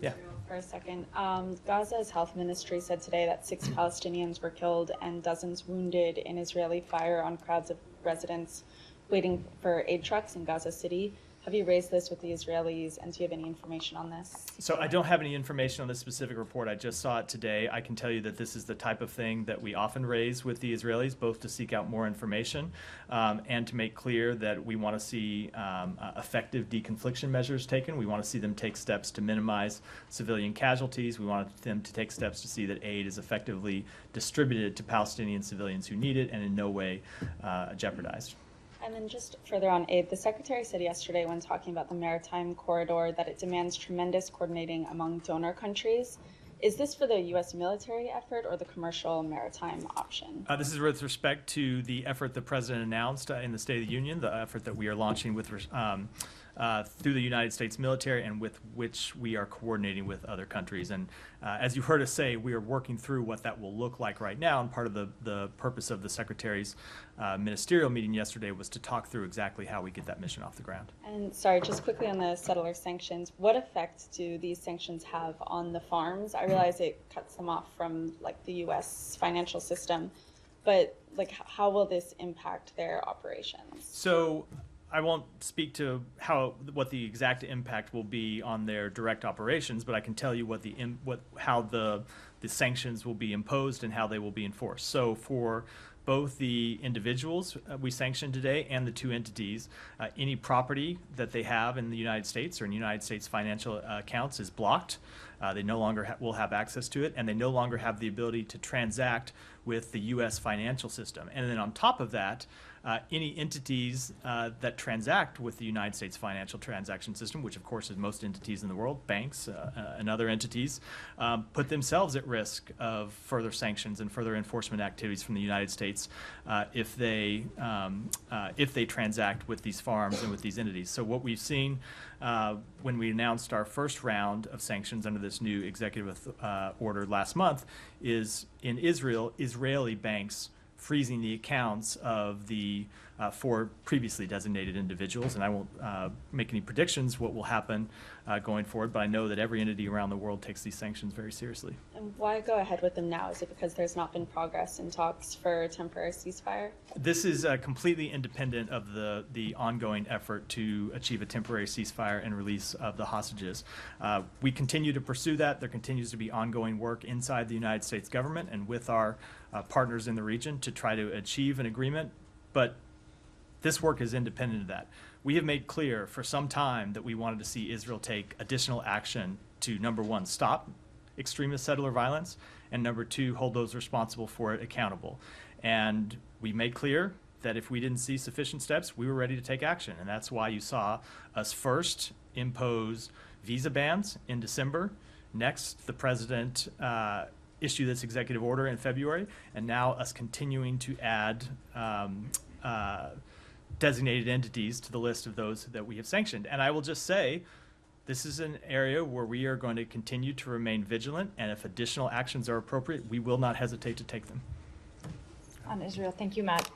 Yeah. For a second. Gaza's health ministry said today that 6 Palestinians were killed and dozens wounded in Israeli fire on crowds of residents waiting for aid trucks in Gaza City. Have you raised this with the Israelis, and do you have any information on this? So I don't have any information on this specific report. I just saw it today. I can tell you that this is the type of thing that we often raise with the Israelis, both to seek out more information and to make clear that we want to see effective deconfliction measures taken. We want to see them take steps to minimize civilian casualties. We want them to take steps to see that aid is effectively distributed to Palestinian civilians who need it and in no way jeopardized. And then just further on aid, the Secretary said yesterday when talking about the maritime corridor that it demands tremendous coordinating among donor countries. Is this for the U.S. military effort or the commercial maritime option? This is with respect to the effort the President announced in the State of the Union, the effort that we are launching with through the United States military and with which we are coordinating with other countries. And as you heard us say, we are working through what that will look like right now. And part of the purpose of the Secretary's ministerial meeting yesterday was to talk through exactly how we get that mission off the ground. And sorry, just quickly on the settler sanctions, what effect do these sanctions have on the farms? I realize it cuts them off from like the U.S. financial system, but like how will this impact their operations? So I won't speak to what the exact impact will be on their direct operations, but I can tell you how the sanctions will be imposed and how they will be enforced. So for both the individuals we sanctioned today and the two entities, any property that they have in the United States or in United States financial accounts is blocked. They no longer will have access to it, and they no longer have the ability to transact with the U.S. financial system. And then on top of that, any entities that transact with the United States financial transaction system, which of course is most entities in the world, banks and other entities, put themselves at risk of further sanctions and further enforcement activities from the United States if they transact with these farms and with these entities. So what we've seen when we announced our first round of sanctions under this new executive order last month is in Israel, Israeli banks freezing the accounts of the 4 previously designated individuals. And I won't make any predictions what will happen going forward, but I know that every entity around the world takes these sanctions very seriously. And why go ahead with them now? Is it because there's not been progress in talks for a temporary ceasefire? This is completely independent of the ongoing effort to achieve a temporary ceasefire and release of the hostages. We continue to pursue that. There continues to be ongoing work inside the United States government and with our partners in the region to try to achieve an agreement, but this work is independent of that. We have made clear for some time that we wanted to see Israel take additional action to, number one, stop extremist settler violence, and number two, hold those responsible for it accountable. And we made clear that if we didn't see sufficient steps, we were ready to take action. And that's why you saw us first impose visa bans in December. Next, the president issue this executive order in February, and now us continuing to add designated entities to the list of those that we have sanctioned. And I will just say, this is an area where we are going to continue to remain vigilant, and if additional actions are appropriate, we will not hesitate to take them. On Israel, thank you, Matt.